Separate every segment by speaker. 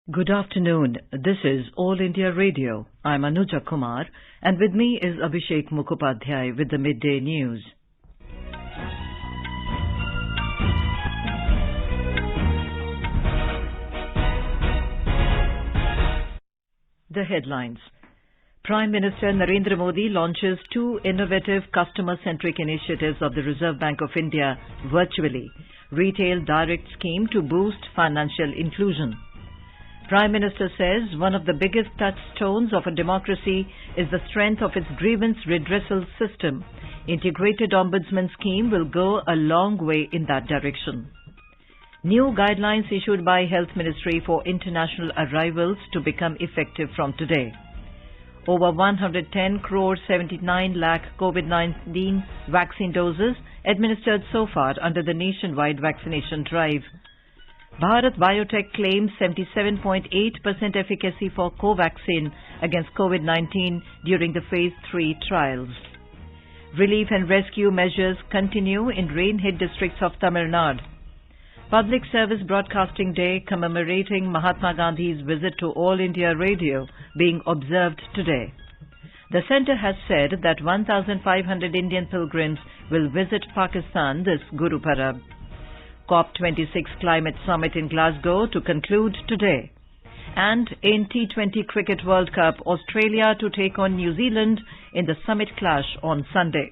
Speaker 1: Good afternoon. This is All India Radio. I'm Anuja Kumar, and with me is Abhishek Mukhopadhyay with the Midday News. The headlines. Prime Minister Narendra Modi launches two innovative customer-centric initiatives of the Reserve Bank of India virtually. Retail Direct Scheme to boost financial inclusion. Prime Minister says one of the biggest touchstones of a democracy is the strength of its grievance redressal system. Integrated Ombudsman Scheme will go a long way in that direction. New guidelines issued by Health Ministry for international arrivals to become effective from today. Over 110 crore 79 lakh COVID-19 vaccine doses administered so far under the nationwide vaccination drive. Bharat Biotech claims 77.8% efficacy for Covaxin against COVID-19 during the Phase 3 trials. Relief and rescue measures continue in rain-hit districts of Tamil Nadu. Public Service Broadcasting Day commemorating Mahatma Gandhi's visit to All India Radio being observed today. The centre has said that 1,500 Indian pilgrims will visit Pakistan this Guru Parab. COP26 Climate Summit in Glasgow to conclude today. And in T20 Cricket World Cup, Australia to take on New Zealand in the summit clash on Sunday.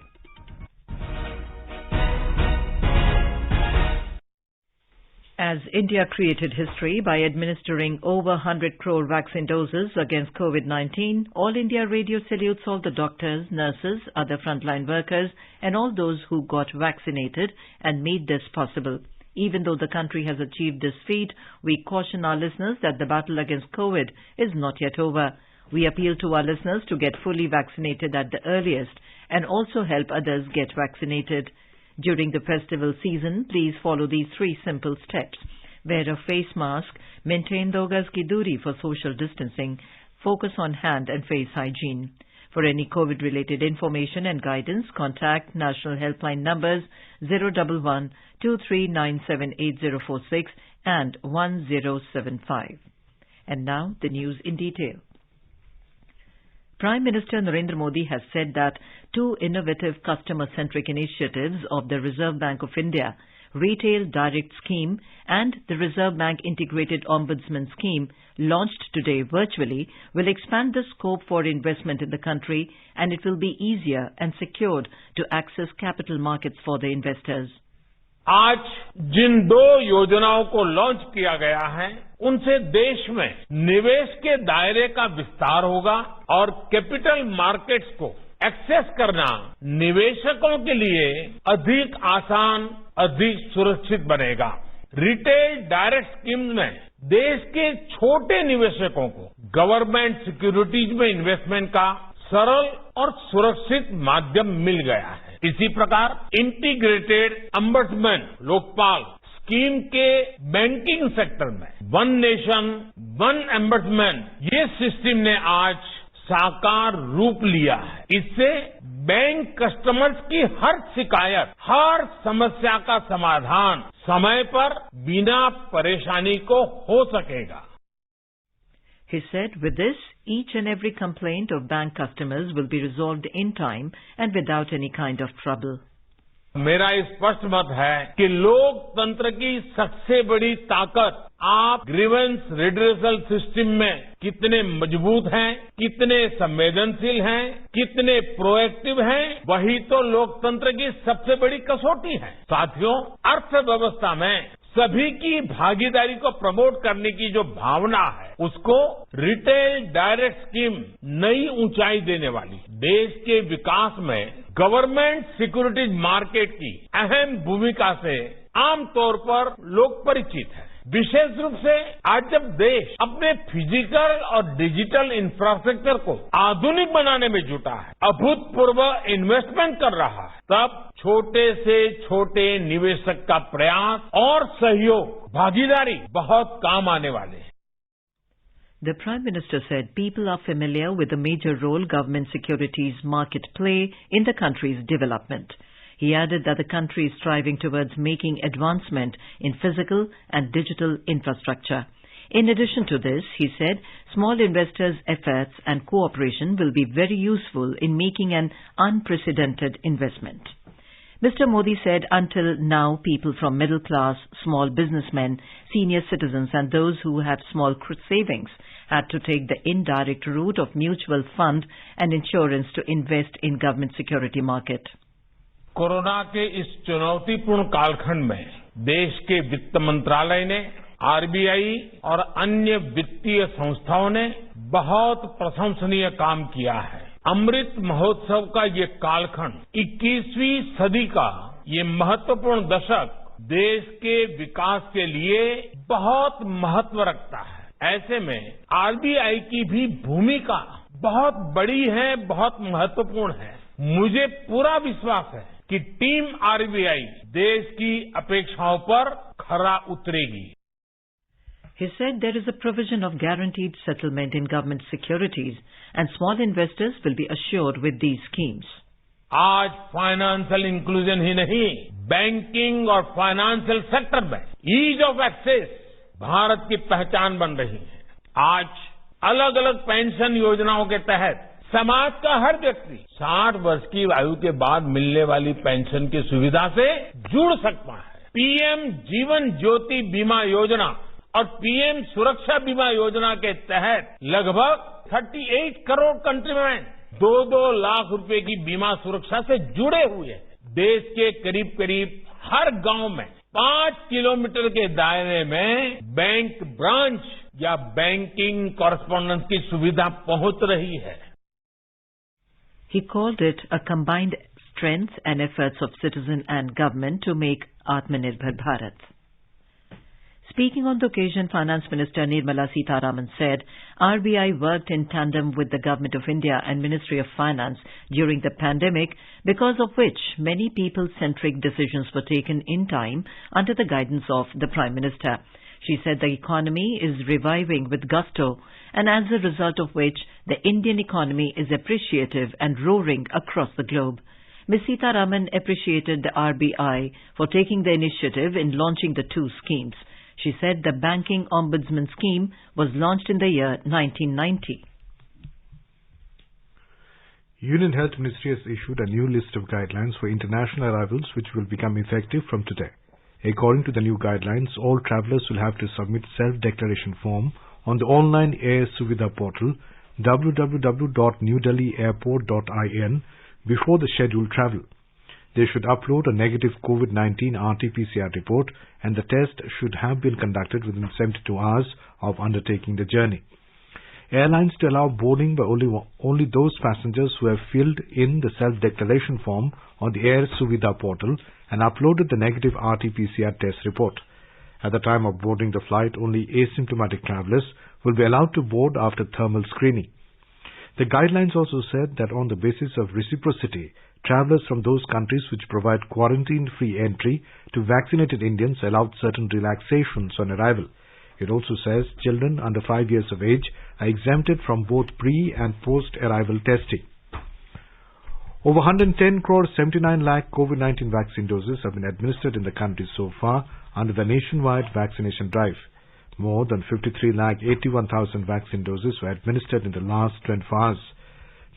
Speaker 1: As India created history by administering over 100 crore vaccine doses against COVID-19, All India Radio salutes all the doctors, nurses, other frontline workers and all those who got vaccinated and made this possible. Even though the country has achieved this feat, we caution our listeners that the battle against COVID is not yet over. We appeal to our listeners to get fully vaccinated at the earliest and also help others get vaccinated. During the festival season, please follow these three simple steps. Wear a face mask, maintain 2 gaz ki duri for social distancing, focus on hand and face hygiene. For any COVID-related information and guidance, contact National Helpline numbers 011 2397 8046 and 1075. And now the news in detail. Prime Minister Narendra Modi has said that two innovative customer-centric initiatives of the Reserve Bank of India, Retail Direct Scheme and the Reserve Bank Integrated Ombudsman Scheme, launched today virtually, will expand the scope for investment in the country, and it will be easier and secured to access capital markets for the investors.
Speaker 2: आज जिन दो योजनाओं को launch किया गया है, उनसे देश में निवेश के दायरे का विस्तार होगा और कैपिटल मार्केट्स को एक्सेस करना निवेशकों के लिए अधिक आसान, अधिक सुरक्षित बनेगा। रिटेल डायरेक्ट स्कीम में देश के छोटे निवेशकों को गवर्नमेंट सिक्योरिटीज में इन्वेस्टमेंट का सरल और सुरक्षित माध्यम मिल गया है। इसी प्रकार इंटीग्रेटेड अम्बड्समैन लोकपाल स्कीम के बैंकिंग सेक्टर में वन नेशन वन अम्बड्समैन ये सिस्टम ने आज साकार रूप लिया है। इससे बैंक कस्टमर्स की हर शिकायत, हर समस्या का समाधान समय पर बिना परेशानी को हो सकेगा।
Speaker 1: He said with this, each and every complaint of bank customers will be resolved in time and without any kind of trouble.
Speaker 2: मेरा स्पष्ट मत है कि लोकतंत्र की सबसे बड़ी ताकत आप ग्रीवेंस रिड्रेसल सिस्टम में कितने मजबूत हैं, कितने संवेदनशील हैं, कितने प्रोएक्टिव हैं, वही तो लोकतंत्र की सबसे बड़ी कसौटी है। साथियों, अर्थव्यवस्था में सभी की भागीदारी को प्रमोट करने की जो भावना है, उसको रिटेल डायरेक्ट स्कीम नई ऊंचाई देने वाली। देश के विकास में गवर्नमेंट सिक्योरिटीज मार्केट की अहम भूमिका से आमतौर पर लोग परिचित हैं। विशेष रूप से आज जब देश अपने फिजिकल और डिजिटल इंफ्रास्ट्रक्चर को आधुनिक बनाने में जुटा है, अभूतपूर्व इन्वेस्टमेंट कर रहा है, तब छोटे से छोटे निवेशक का प्रयास और सहयोग, भागीदारी बहुत काम आने वाले हैं।
Speaker 1: The Prime Minister said people are familiar with the major role government securities market play in the country's development. He added that the country is striving towards making advancement in physical and digital infrastructure. In addition to this, he said, small investors' efforts and cooperation will be very useful in making an unprecedented investment. Mr. Modi said until now people from middle class, small businessmen, senior citizens and those who had small savings had to take the indirect route of mutual fund and insurance to invest in government security market.
Speaker 2: Corona के इस चुनौतीपूर्ण कालखंड में देश के वित्त मंत्रालय ने, आरबीआई और अन्य वित्तीय संस्थाओं ने बहुत प्रशंसनीय काम किया है। अमृत महोत्सव का ये कालखंड 21वीं सदी का ये महत्वपूर्ण दशक देश के विकास के लिए बहुत महत्व रखता है। ऐसे में आरबीआई की भी भूमिका बहुत बड़ी है, बहुत महत्वपूर्ण है। मुझे पूरा विश्वास है कि टीम आरबीआई देश की अपेक्षाओं पर खरा उतरेगी।
Speaker 1: He said there is a provision of guaranteed settlement in government securities and small investors will be assured with these schemes.
Speaker 2: आज फाइनेंशियल इंक्लूजन ही नहीं, बैंकिंग और फाइनेंशियल सेक्टर में ईज ऑफ एक्सेस भारत की पहचान बन रही है। आज अलग अलग पेंशन योजनाओं के तहत समाज का हर व्यक्ति 60 वर्ष की आयु के बाद मिलने वाली पेंशन की सुविधा से जुड़ सकता है। पीएम जीवन ज्योति बीमा योजना और पीएम सुरक्षा बीमा योजना के तहत लगभग 38 करोड़ कंट्रीमैन 2-2 लाख रुपए की बीमा सुरक्षा से जुड़े हुए हैं। देश के करीब करीब हर गांव में 5 किलोमीटर के दायरे में बैंक ब्रांच या बैंकिंग कॉरेस्पॉन्डेंस की सुविधा पहुंच रही है।
Speaker 1: He called it a combined strength and efforts of citizen and government to make Atmanirbhar Bharat. Speaking on the occasion, Finance Minister Nirmala Sitharaman said RBI worked in tandem with the Government of India and Ministry of Finance during the pandemic, because of which many people-centric decisions were taken in time under the guidance of the Prime Minister. She said the economy is reviving with gusto, and as a result of which the Indian economy is appreciative and roaring across the globe. Ms. Sitharaman appreciated the RBI for taking the initiative in launching the two schemes. She said the Banking Ombudsman scheme was launched in the year 1990.
Speaker 3: Union Health Ministry has issued a new list of guidelines for international arrivals which will become effective from today. According to the new guidelines, all travellers will have to submit self-declaration form on the online Air Suvidha portal www.newdelhiairport.in before the scheduled travel. They should upload a negative COVID-19 RT-PCR report and the test should have been conducted within 72 hours of undertaking the journey. Airlines to allow boarding by only those passengers who have filled in the self-declaration form on the Air Suvidha portal and uploaded the negative RT-PCR test report. At the time of boarding the flight, only asymptomatic travellers will be allowed to board after thermal screening. The guidelines also said that on the basis of reciprocity, travellers from those countries which provide quarantine-free entry to vaccinated Indians allowed certain relaxations on arrival. It also says children under 5 years of age are exempted from both pre- and post-arrival testing. Over 110 crore 79 lakh COVID-19 vaccine doses have been administered in the country so far under the nationwide vaccination drive. More than 53 lakh 81,000 vaccine doses were administered in the last 24 hours.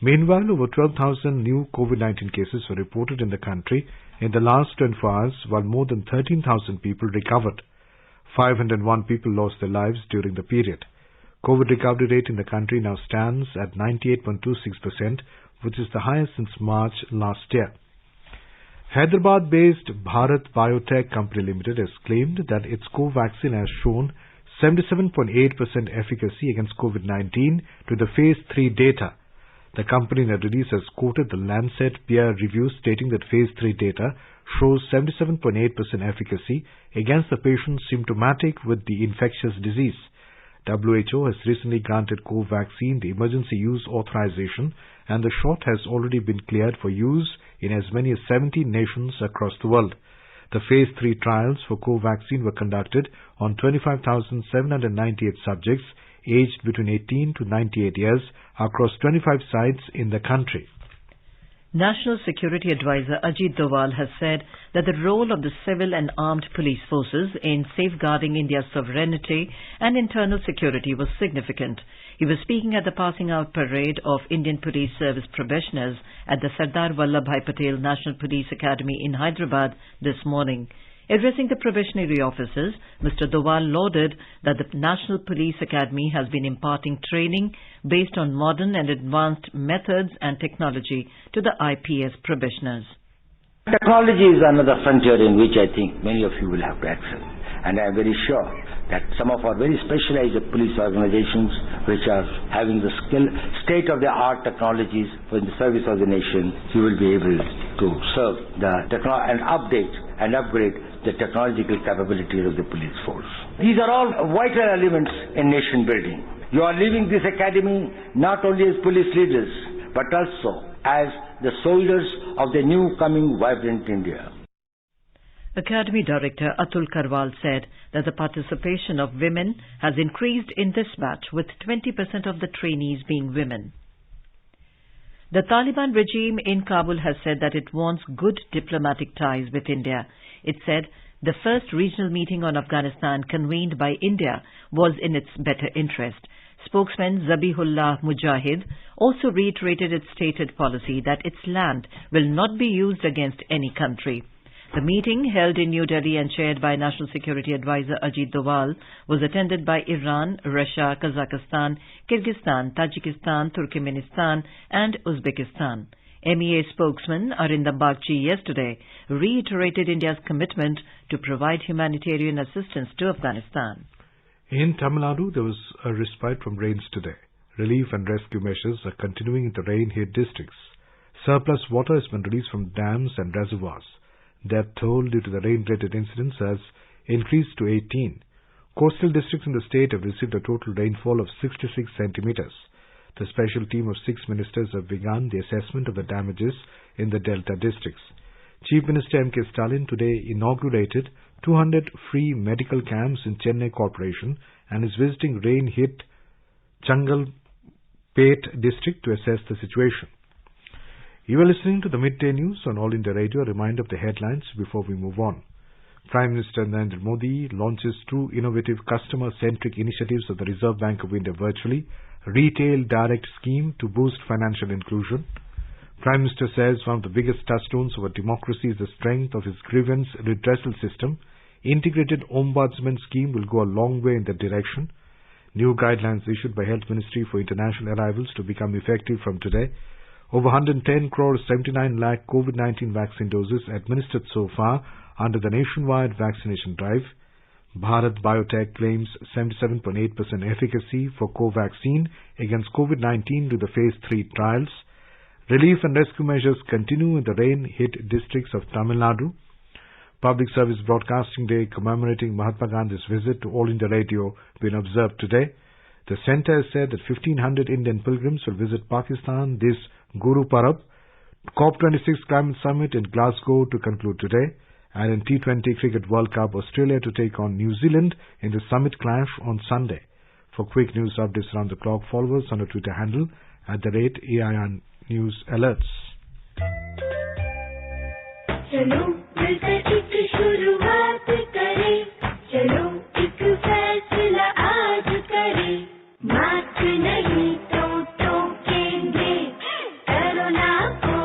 Speaker 3: Meanwhile, over 12,000 new COVID-19 cases were reported in the country in the last 24 hours, while more than 13,000 people recovered. 501 people lost their lives during the period. COVID recovery rate in the country now stands at 98.26%, which is the highest since March last year. Hyderabad-based Bharat Biotech Company Limited has claimed that its co-vaccine has shown 77.8% efficacy against COVID-19 to the Phase 3 data. The company in a release has quoted the Lancet peer review stating that Phase 3 data shows 77.8% efficacy against the patients symptomatic with the infectious disease. WHO has recently granted Covaxin the emergency use authorization, and the shot has already been cleared for use in as many as 17 nations across the world. The Phase 3 trials for Covaxin were conducted on 25,798 subjects aged between 18 to 98 years across 25 sites in the country.
Speaker 1: National Security Advisor Ajit Doval has said that the role of the civil and armed police forces in safeguarding India's sovereignty and internal security was significant. He was speaking at the passing out parade of Indian Police Service probationers at the Sardar Vallabhbhai Patel National Police Academy in Hyderabad this morning. Addressing the probationary officers, Mr. Doval lauded that the National Police Academy has been imparting training based on modern and advanced methods and technology to the IPS probationers.
Speaker 4: Technology is another frontier in which I think many of you will have to excel. And I am very sure that some of our very specialized police organizations which are having the state-of-the-art technologies for the service of the nation, you will be able to serve and update and upgrade the technological capabilities of the police force. These are all vital elements in nation building. You are leaving this academy not only as police leaders, but also as the soldiers of the new coming vibrant India.
Speaker 1: Academy Director Atul Karwal said that the participation of women has increased in this batch, with 20% of the trainees being women. The Taliban regime in Kabul has said that it wants good diplomatic ties with India. It said the first regional meeting on Afghanistan convened by India was in its better interest. Spokesman Zabihullah Mujahid also reiterated its stated policy that its land will not be used against any country. The meeting, held in New Delhi and chaired by National Security Advisor Ajit Doval, was attended by Iran, Russia, Kazakhstan, Kyrgyzstan, Tajikistan, Turkmenistan and Uzbekistan. MEA spokesman Arindam Bagchi yesterday reiterated India's commitment to provide humanitarian assistance to Afghanistan.
Speaker 3: In Tamil Nadu, there was a respite from rains today. Relief and rescue measures are continuing in the rain-hit districts. Surplus water has been released from dams and reservoirs. Death toll due to the rain-related incidents has increased to 18. Coastal districts in the state have received a total rainfall of 66 centimeters. The special team of 6 ministers have begun the assessment of the damages in the Delta districts. Chief Minister M.K. Stalin today inaugurated 200 free medical camps in Chennai Corporation and is visiting rain-hit Changalpet district to assess the situation. You are listening to the Midday News on All India Radio. A reminder of the headlines before we move on. Prime Minister Narendra Modi launches 2 innovative customer-centric initiatives of the Reserve Bank of India virtually. Retail Direct Scheme to boost financial inclusion. Prime Minister says one of the biggest touchstones of our democracy is the strength of its grievance redressal system. Integrated Ombudsman scheme will go a long way in that direction. New guidelines issued by Health Ministry for international arrivals to become effective from today. Over 110 crore 79 lakh COVID-19 vaccine doses administered so far under the nationwide vaccination drive. Bharat Biotech claims 77.8% efficacy for Covaxin against COVID-19 to the Phase 3 trials. Relief and rescue measures continue in the rain-hit districts of Tamil Nadu. Public Service Broadcasting Day commemorating Mahatma Gandhi's visit to All India Radio been observed today. The centre has said that 1,500 Indian pilgrims will visit Pakistan this Guru Parab. COP26 Climate Summit in Glasgow to conclude today. And in T20 Cricket World Cup, Australia to take on New Zealand in the summit clash on Sunday. For quick news updates around the clock, follow us on our Twitter handle @AIR News Alerts.
Speaker 5: चलो मिलकर एक शुरुआत करें, चलो एक फैसला आज करें, मास्क नहीं तो टोकेंगे, कोरोना को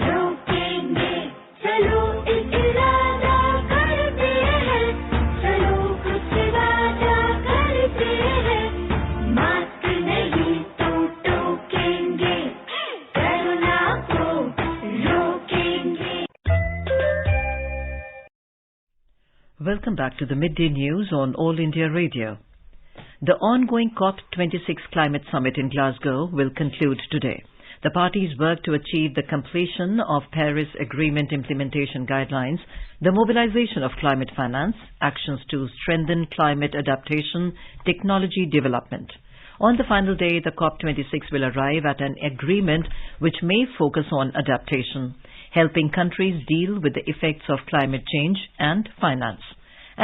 Speaker 5: रोकेंगे, चलो एक इरादा करते हैं, चलो कुछ वादा करते हैं, मास्क नहीं तो टोकेंगे, कोरोना को रोकेंगे.
Speaker 1: Welcome back to the Midday News on All India Radio. The ongoing COP26 Climate Summit in Glasgow will conclude today. The parties work to achieve the completion of Paris Agreement implementation guidelines, the mobilization of climate finance, actions to strengthen climate adaptation, technology development. On the final day, the COP26 will arrive at an agreement which may focus on adaptation, helping countries deal with the effects of climate change and finance.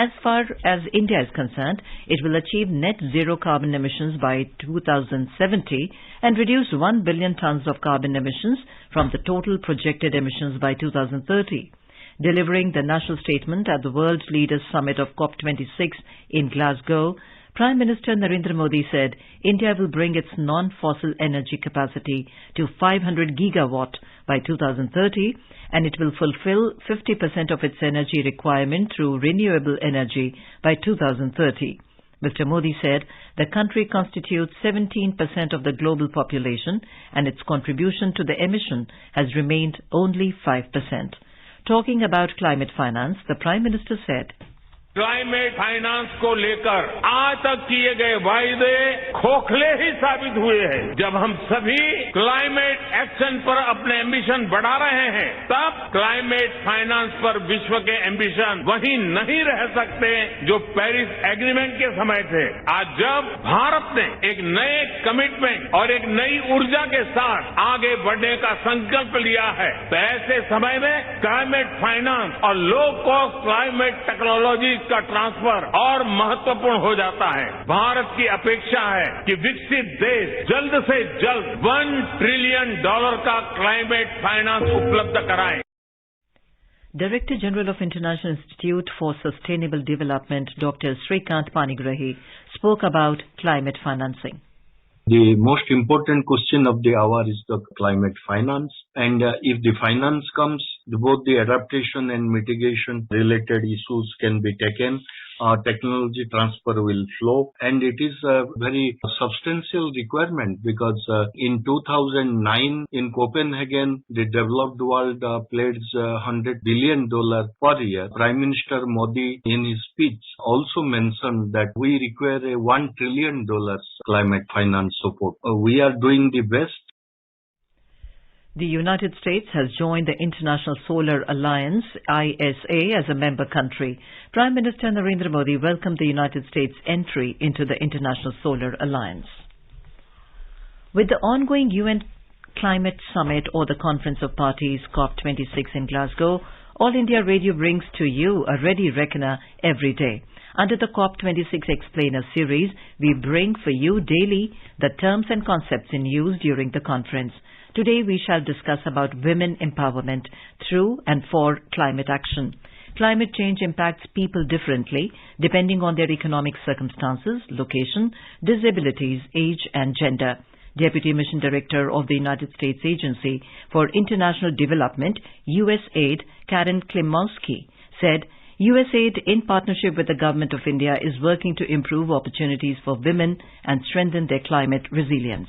Speaker 1: As far as India is concerned, it will achieve net zero carbon emissions by 2070 and reduce 1 billion tons of carbon emissions from the total projected emissions by 2030. Delivering the national statement at the World Leaders Summit of COP26 in Glasgow, Prime Minister Narendra Modi said India will bring its non-fossil energy capacity to 500 gigawatt by 2030 and it will fulfill 50% of its energy requirement through renewable energy by 2030. Mr. Modi said the country constitutes 17% of the global population and its contribution to the emission has remained only 5%. Talking about climate finance, the Prime Minister said,
Speaker 2: climate finance को लेकर आज तक किए गए वायदे खोखले ही साबित हुए हैं। जब हम सभी क्लाइमेट एक्शन पर अपने एम्बिशन बढ़ा रहे हैं, तब क्लाइमेट फाइनेंस पर विश्व के एम्बिशन वही नहीं रह सकते जो पेरिस एग्रीमेंट के समय थे। आज जब भारत ने एक नए कमिटमेंट और एक नई ऊर्जा के साथ आगे बढ़ने का संकल्प लिया है, तो ऐसे समय में क्लाइमेट फाइनेंस और लो कॉस्ट क्लाइमेट टेक्नोलॉजी का ट्रांसफर और महत्वपूर्ण हो जाता है। भारत की अपेक्षा है कि विकसित देश जल्द से जल्द $1 ट्रिलियन का क्लाइमेट फाइनेंस उपलब्ध कराए।
Speaker 1: Director General of International Institute for Sustainable Development, Dr. Srikant Panigrahi, spoke about climate financing.
Speaker 6: The most important question of the hour is the climate finance, and if the finance comes, both the adaptation and mitigation related issues can be taken. Technology transfer will flow, and it is a very substantial requirement because in 2009 in Copenhagen, the developed world pledged $100 billion per year. Prime Minister Modi in his speech also mentioned that we require a $1 trillion climate finance support. We are doing the best.
Speaker 1: The United States has joined the International Solar Alliance, ISA, as a member country. Prime Minister Narendra Modi welcomed the United States' entry into the International Solar Alliance. With the ongoing UN Climate Summit or the Conference of Parties COP26 in Glasgow, All India Radio brings to you a ready reckoner every day. Under the COP26 Explainer series, we bring for you daily the terms and concepts in use during the conference. Today we shall discuss about women empowerment through and for climate action. Climate change impacts people differently depending on their economic circumstances, location, disabilities, age and gender. Deputy Mission Director of the United States Agency for International Development, USAID, Karen Klimowski, said USAID, in partnership with the Government of India, is working to improve opportunities for women and strengthen their climate resilience.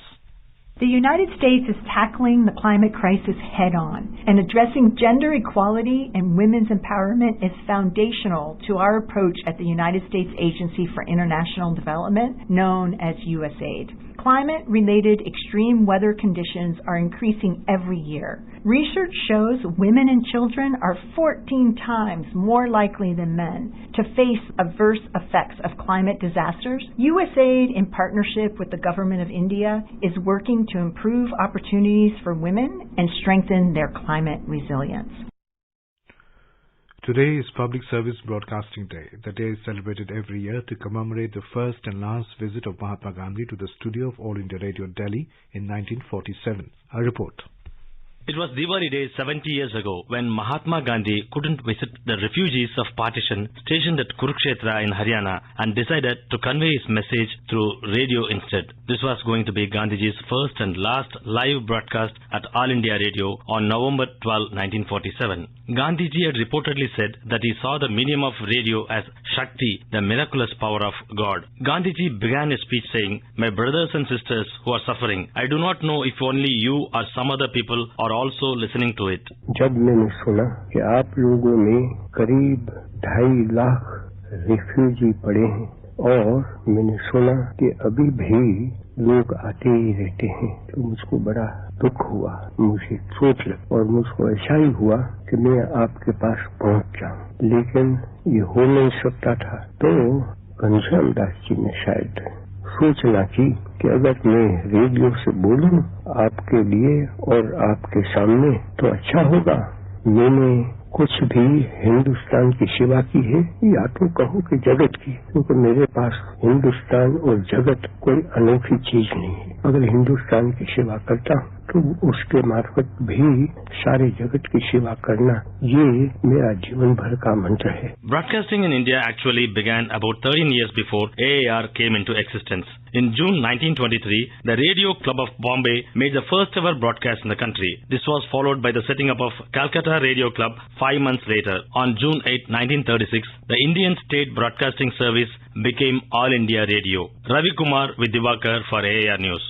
Speaker 7: The United States is tackling the climate crisis head-on, and addressing gender equality and women's empowerment is foundational to our approach at the United States Agency for International Development, known as USAID. Climate-related extreme weather conditions are increasing every year. Research shows women and children are 14 times more likely than men to face adverse effects of climate disasters. USAID, in partnership with the Government of India, is working to improve opportunities for women and strengthen their climate resilience.
Speaker 3: Today is Public Service Broadcasting Day. The day is celebrated every year to commemorate the first and last visit of Mahatma Gandhi to the studio of All India Radio Delhi in 1947. A report.
Speaker 8: It was Diwali Day 70 years ago when Mahatma Gandhi couldn't visit the refugees of partition stationed at Kurukshetra in Haryana and decided to convey his message through radio instead. This was going to be Gandhiji's first and last live broadcast at All India Radio on November 12, 1947. Gandhiji had reportedly said that he saw the medium of radio as Shakti, the miraculous power of God. Gandhiji began his speech saying, "My brothers and sisters who are suffering, I do not know if only you or some other people are also listening to it."
Speaker 9: जब मैंने सुना कि आप लोगों में करीब 2.5 lakh refugee पड़े हैं और मैंने सुना कि अभी भी लोग आते ही रहते हैं, तो मुझको बड़ा दुख हुआ, मुझे सोच लगा और मुझको ऐसा ही हुआ कि मैं आपके पास पहुंच जाऊं, लेकिन ये हो नहीं सकता था। तो घनश्याम दास जी ने शायद सूचना की कि अगर मैं रेडियो से बोलूं आपके लिए और आपके सामने तो अच्छा होगा। मैंने कुछ भी हिंदुस्तान की सेवा की है या तो कहो कि जगत की, क्योंकि मेरे पास हिंदुस्तान और जगत कोई अनोखी चीज नहीं है। अगर हिंदुस्तान की सेवा करता हूँ तो उसके मार्फत भी सारे जगत की सेवा करना, ये मेरा जीवन भर का मंत्र है।
Speaker 8: Broadcasting in India actually began about 13 years before AAR came into existence. In June 1923, the Radio Club of Bombay made the first ever broadcast in the country. This was followed by the setting up of Calcutta Radio Club 5 months later. On June 8, 1936, the Indian State Broadcasting Service became All India Radio. Ravi Kumar with Divakar for AAR News.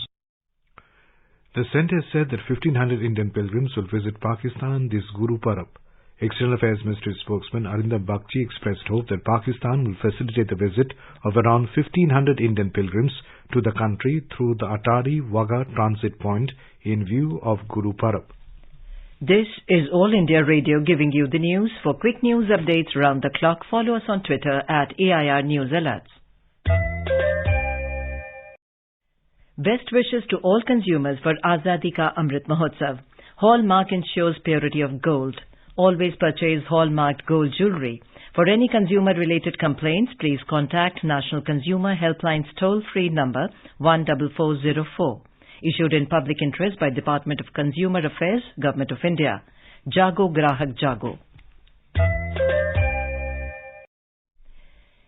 Speaker 3: The centre said that 1,500 Indian pilgrims will visit Pakistan this Guru Parab. External Affairs Ministry spokesman Arindam Bagchi expressed hope that Pakistan will facilitate the visit of around 1,500 Indian pilgrims to the country through the Atari-Wagah transit point in view of Guru Parab.
Speaker 1: This is All India Radio giving you the news. For quick news updates round the clock, follow us on Twitter at AIR News Alerts. Best wishes to all consumers for Azadi Ka Amrit Mahotsav. Hallmark ensures purity of gold. Always purchase hallmarked gold jewellery. For any consumer-related complaints, please contact National Consumer Helpline's toll-free number 14404. Issued in public interest by Department of Consumer Affairs, Government of India. Jago Grahak Jago.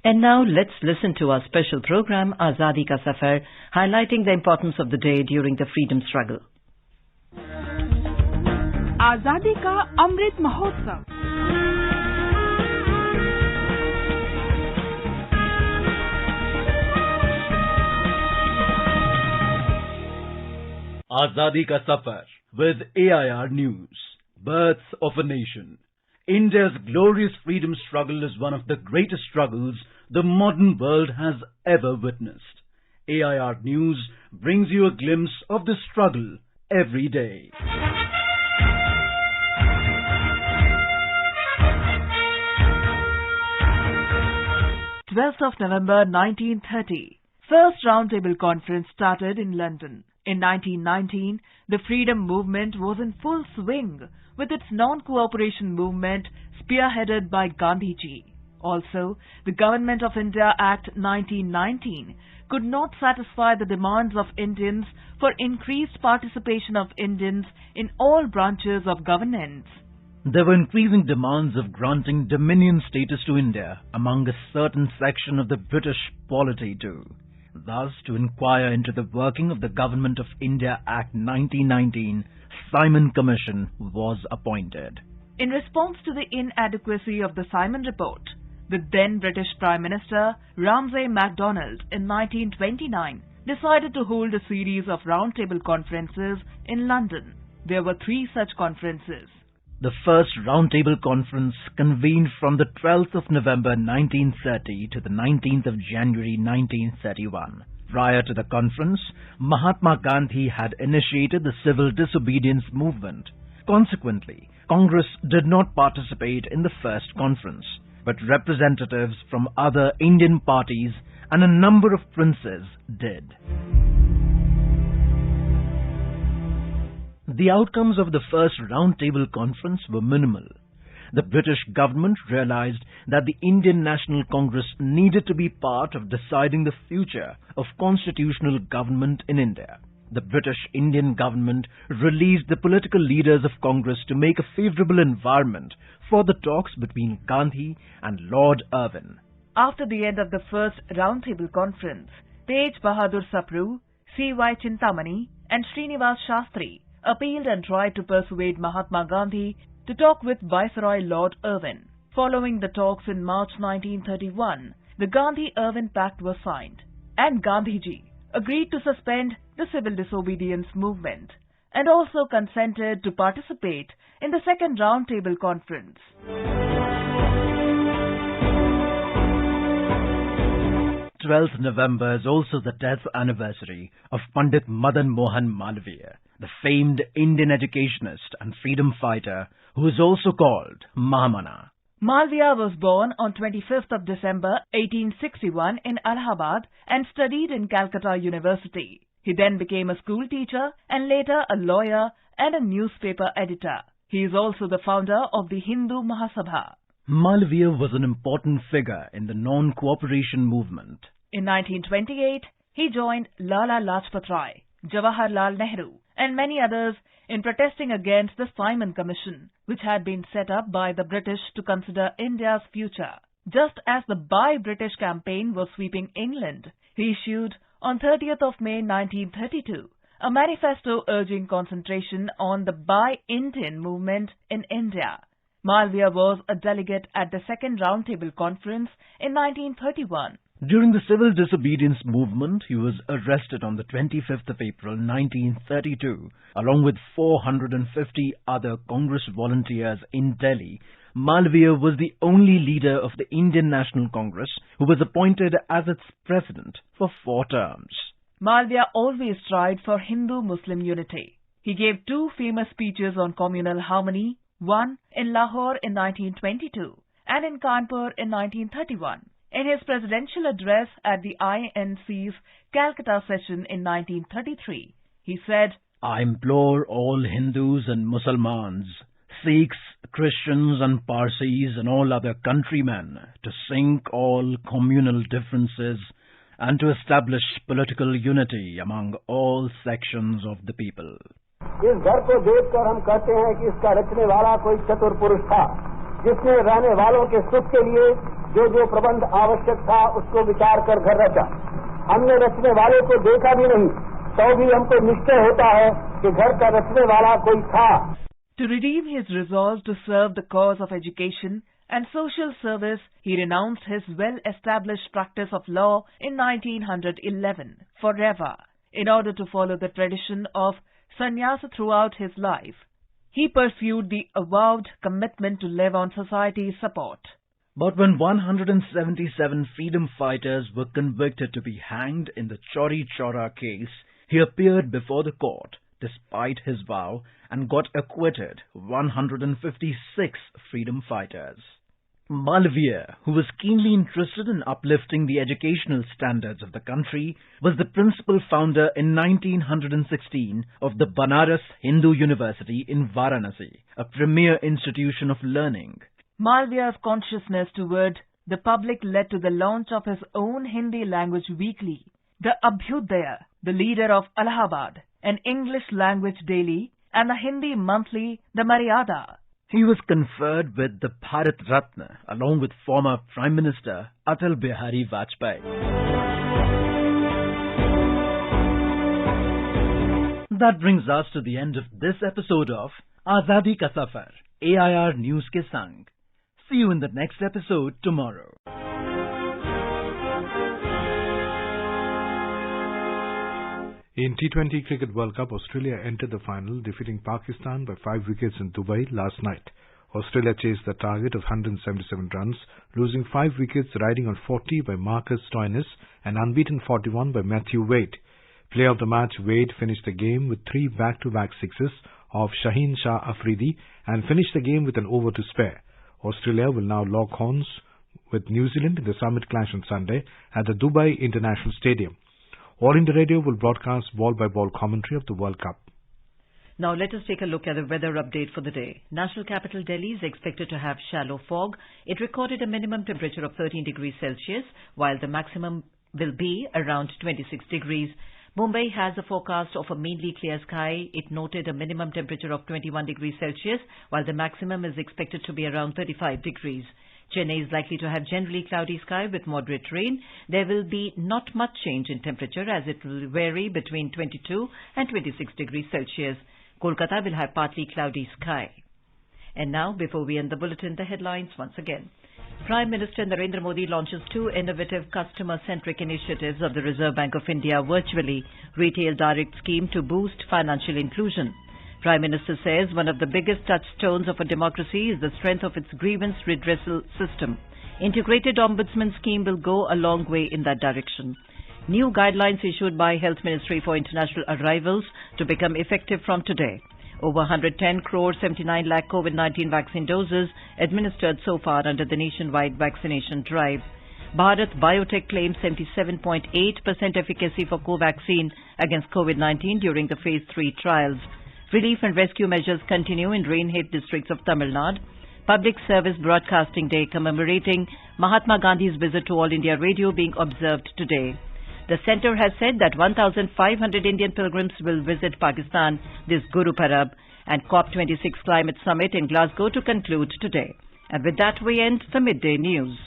Speaker 1: And now let's listen to our special program Azadi Ka Safar, highlighting the importance of the day during the freedom struggle.
Speaker 10: आजादी का Amrit Mahotsav.
Speaker 11: Azadi Ka Safar with AIR News. Birth of a Nation. India's glorious freedom struggle is one of the greatest struggles the modern world has ever witnessed. AIR News brings you a glimpse of this struggle every day.
Speaker 10: 12th of November 1930. First Roundtable Conference started in London. In 1919, the freedom movement was in full swing with its non-cooperation movement spearheaded by Gandhiji. Also, the Government of India Act 1919 could not satisfy the demands of Indians for increased participation of Indians in all branches of governance.
Speaker 11: There were increasing demands of granting dominion status to India among a certain section of the British polity too. Thus, to inquire into the working of the Government of India Act 1919, Simon Commission was appointed.
Speaker 10: In response to the inadequacy of the Simon Report, the then British Prime Minister Ramsay MacDonald in 1929 decided to hold a series of roundtable conferences in London. There were 3 such conferences.
Speaker 11: The first roundtable conference convened from the 12th of November 1930 to the 19th of January 1931. Prior to the conference, Mahatma Gandhi had initiated the civil disobedience movement. Consequently, Congress did not participate in the first conference, but representatives from other Indian parties and a number of princes did. The outcomes of the first roundtable conference were minimal. The British government realized that the Indian National Congress needed to be part of deciding the future of constitutional government in India. The British Indian government released the political leaders of Congress to make a favourable environment for the talks between Gandhi and Lord Irwin.
Speaker 10: After the end of the first roundtable conference, Tej Bahadur Sapru, C.Y. Chintamani and Srinivas Shastri appealed and tried to persuade Mahatma Gandhi to talk with Viceroy Lord Irwin. Following the talks in March 1931, the Gandhi-Irwin Pact was signed, and Gandhiji agreed to suspend the civil disobedience movement and also consented to participate in the second roundtable conference.
Speaker 11: 12th November is also the death anniversary of Pandit Madan Mohan Malviya, the famed Indian educationist and freedom fighter who is also called Mahamana.
Speaker 10: Malviya was born on 25th of December 1861 in Allahabad and studied in Calcutta University. He then became a school teacher and later a lawyer and a newspaper editor. He is also the founder of the Hindu Mahasabha.
Speaker 11: Malviya was an important figure in the non-cooperation movement.
Speaker 10: In 1928, he joined Lala Lajpat Rai, Jawaharlal Nehru, and many others in protesting against the Simon Commission, which had been set up by the British to consider India's future. Just as the Buy British campaign was sweeping England, he issued on 30th of May 1932 a manifesto urging concentration on the Buy Indian movement in India. Malviya was a delegate at the Second Roundtable Conference in 1931.
Speaker 11: During the civil disobedience movement, he was arrested on the 25th of April 1932, along with 450 other Congress volunteers in Delhi. Malviya was the only leader of the Indian National Congress who was appointed as its president for 4 terms.
Speaker 10: Malviya always tried for Hindu-Muslim unity. He gave 2 famous speeches on communal harmony, one in Lahore in 1922 and in Kanpur in 1931. In his presidential address at the INC's Calcutta session in 1933, he said,
Speaker 11: I implore all Hindus and Mussalmans, Sikhs, Christians and Parsis and all other countrymen to sink all communal differences and to establish political unity among all sections of the people.
Speaker 9: इस घर को देखकर हम कहते हैं कि इसका रचने वाला कोई चतुर पुरुष था, जिसने रहने वालों के सुख के लिए जो प्रबंध आवश्यक था उसको विचार कर घर रचा। हमने रचने वाले को देखा भी नहीं, तो भी हमको निश्चय होता है कि घर का रचने वाला कोई था।
Speaker 10: To redeem his resolve to serve the cause of education and social service, he renounced his well-established practice of law in 1911 forever in order to follow the tradition of sannyasa throughout his life. He pursued the avowed commitment to live on society's support.
Speaker 11: But when 177 freedom fighters were convicted to be hanged in the Chauri Chaura case, he appeared before the court despite his vow and got acquitted 156 freedom fighters. Malviya, who was keenly interested in uplifting the educational standards of the country, was the principal founder in 1916 of the Banaras Hindu University in Varanasi, a premier institution of learning.
Speaker 10: Malviya's consciousness toward the public led to the launch of his own Hindi language weekly, the Abhyudaya, the leader of Allahabad, an English language daily, and the Hindi monthly, the Maryada.
Speaker 11: He was conferred with the Bharat Ratna along with former Prime Minister Atal Bihari Vajpayee. That brings us to the end of this episode of Azadi Ka Safar, AIR News ke Sang. See you in the next episode tomorrow.
Speaker 3: In T20 Cricket World Cup, Australia entered the final, defeating Pakistan by 5 wickets in Dubai last night. Australia chased the target of 177 runs, losing 5 wickets, riding on 40 by Marcus Stoinis and unbeaten 41 by Matthew Wade. Player of the match, Wade finished the game with 3 back-to-back sixes of Shaheen Shah Afridi and finished the game with an over to spare. Australia will now lock horns with New Zealand in the summit clash on Sunday at the Dubai International Stadium. All India Radio will broadcast ball-by-ball commentary of the World Cup.
Speaker 1: Now let us take a look at the weather update for the day. National capital Delhi is expected to have shallow fog. It recorded a minimum temperature of 13 degrees Celsius, while the maximum will be around 26 degrees. Mumbai has a forecast of a mainly clear sky. It noted a minimum temperature of 21 degrees Celsius, while the maximum is expected to be around 35 degrees. Chennai is likely to have generally cloudy sky with moderate rain. There will be not much change in temperature as it will vary between 22 and 26 degrees Celsius. Kolkata will have partly cloudy sky. And now, before we end the bulletin, the headlines once again. Prime Minister Narendra Modi launches 2 innovative customer-centric initiatives of the Reserve Bank of India virtually, Retail Direct Scheme to boost financial inclusion. Prime Minister says one of the biggest touchstones of a democracy is the strength of its grievance redressal system. Integrated Ombudsman scheme will go a long way in that direction. New guidelines issued by Health Ministry for international arrivals to become effective from today. Over 110 crore 79 lakh COVID-19 vaccine doses administered so far under the nationwide vaccination drive. Bharat Biotech claims 77.8% efficacy for Covaxin against COVID-19 during the Phase 3 trials. Relief and rescue measures continue in rain-hit districts of Tamil Nadu. Public Service Broadcasting Day commemorating Mahatma Gandhi's visit to All India Radio being observed today. The centre has said that 1,500 Indian pilgrims will visit Pakistan this Guru Parab, and COP26 Climate Summit in Glasgow to conclude today. And with that we end the Midday News.